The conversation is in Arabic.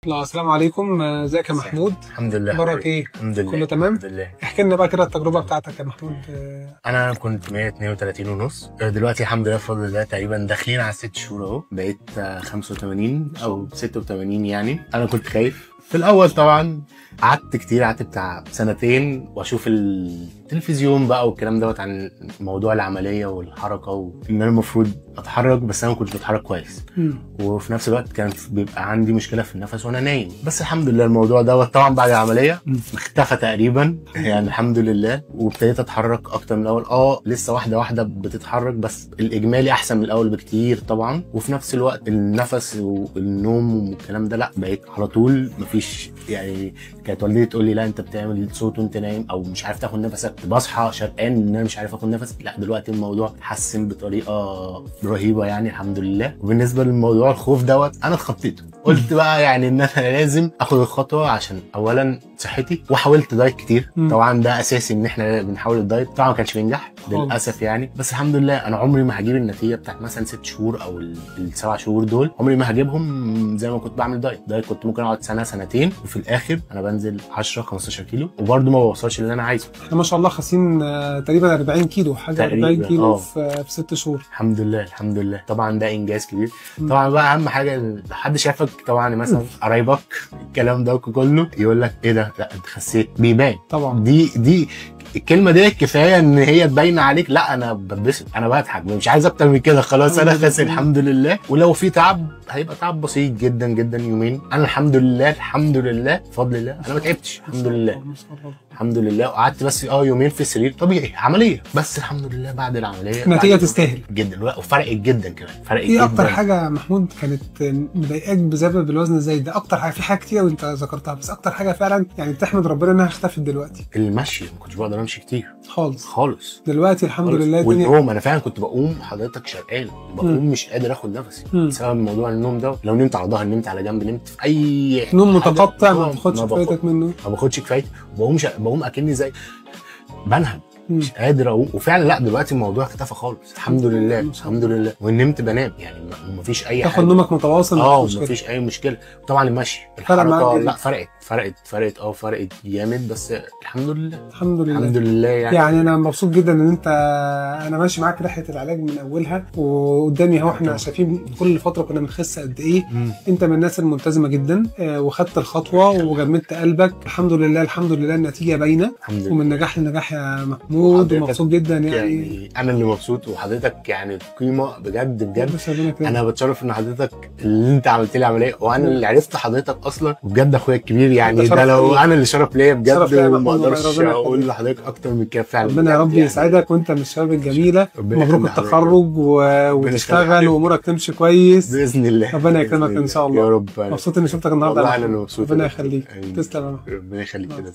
لا، السلام عليكم. ازيك يا محمود؟ الحمد لله. اخبارك ايه؟ الحمد لله كله تمام؟ الحمد لله. احكي لنا بقى كده التجربه بتاعتك يا محمود. انا كنت 132 ونص، دلوقتي الحمد لله بفضل الله تقريبا داخلين على 6 شهور اهو، بقيت 85 او 86. يعني انا كنت خايف في الاول طبعا، قعدت كتير، قعدت بتاع سنتين واشوف التلفزيون بقى والكلام دوت عن موضوع العمليه والحركه وان انا المفروض اتحرك، بس انا ما كنتش بتحرك كويس. وفي نفس الوقت كان بيبقى عندي مشكله في النفس وانا نايم، بس الحمد لله الموضوع دوت طبعا بعد العمليه اختفى تقريبا يعني الحمد لله. وابتديت اتحرك اكتر من الاول، لسه واحده واحده بتتحرك، بس الاجمالي احسن من الاول بكتير طبعا. وفي نفس الوقت النفس والنوم والكلام ده لا، بقيت على طول مفيش. يعني كانت والدتي تقول لي لا انت بتعمل صوت وانت نايم او مش عارف تاخد نفسك، بصحى شرقان ان انا مش عارف اخد نفس. لا دلوقتي الموضوع اتحسن بطريقه رهيبه يعني الحمد لله. وبالنسبه للموضوع الخوف دوت انا اتخطيته، قلت بقى يعني ان انا لازم اخد الخطوه عشان اولا صحتي، وحاولت دايت كتير. طبعا ده اساسي ان احنا بنحاول الدايت، طبعا ما كانش بينجح للاسف يعني، بس الحمد لله انا عمري ما هجيب النتيجه بتاعت مثلا 6 شهور او ال7 شهور دول، عمري ما هجيبهم زي ما كنت بعمل دايت كنت ممكن اقعد سنه سنتين، وفي الاخر انا بنزل 10 15 كيلو وبرده ما بوصلش اللي انا عايزه. احنا ما شاء الله خاسين تقريبا 40 كيلو، حاجه 40 كيلو في 6 شهور الحمد لله الحمد لله. طبعا ده انجاز كبير. طبعا بقى اهم حاجه لو حد شافك طبعا مثلا قرايبك الكلام ده كله يقول لك ايه ده، لا انت خسيت، بيبان طبعا. دي الكلمه دي كفايه ان هي تبين عليك. لا انا بتبسط، انا بضحك، مش عايز اكتر من كده، خلاص انا خاسر الحمد لله. ولو في تعب هيبقى تعب بسيط جدا جدا، يومين. انا الحمد لله الحمد لله بفضل الله انا ما تعبتش الحمد لله الحمد لله. وقعدت بس يومين في السرير طبيعي عمليه، بس الحمد لله بعد العمليه النتيجه تستاهل جدا، وفرقت جدا كمان، فرقت ايه جدا. اكتر حاجه يا محمود كانت مضايقاك بسبب الوزن الزايد ده؟ اكتر حاجه، في حاجات كتير وانت ذكرتها، بس اكتر حاجه فعلا يعني تحمد ربنا انها اختفت دلوقتي. المشي، ما كنتش بقدر امشي كتير خالص. دلوقتي الحمد لله والنوم، انا فعلا كنت بقوم حضرتك شرقان، بقوم مش قادر اخد نفسي بسبب موضوع النوم ده. لو نمت على ظهر، نمت على جنب، نمت في اي نوم متقطع ما بتاخدش كفايتك منه، ما باخدش كفايتي، بقوم اكني زي بنهج، مش قادر اقوم. وفعلا لا دلوقتي الموضوع اختفى خالص الحمد لله الحمد لله. ونمت بنام يعني مفيش اي حاجه، تاخد نومك متواصل، مفيش اي مشكله. طبعا المشي الحركه لا فرقت جامد، بس الحمد لله الحمد لله يعني انا مبسوط جدا ان انا ماشي معاك رحله العلاج من اولها، وقدامي اهو احنا شايفين كل فتره كنا بنخس قد ايه. انت من الناس الملتزمه جدا، وخدت الخطوه وجمدت قلبك الحمد لله الحمد لله. النتيجه باينه ومن نجاح لنجاح يا محمود، ومبسوط جدا يعني انا اللي مبسوط، وحضرتك يعني قيمه بجد. انا بتشرف ان حضرتك اللي انت عملت لي عمليه، وانا اللي عرفت حضرتك اصلا، وبجد اخويا الكبير يعني. ده لو انا اللي شرف ليا بجد، وما اقدرش اقول لحضرتك اكتر من كده فعلا. ربنا يا رب يسعدك، وانت من الشباب الجميله. مبروك التخرج، وتشتغل وامورك تمشي كويس باذن الله. ربنا يكرمك ان شاء الله يا رب. مبسوط اني شفتك النهارده. والله انا مبسوط. ربنا يخليك. تسلم. ربنا يخليك كده.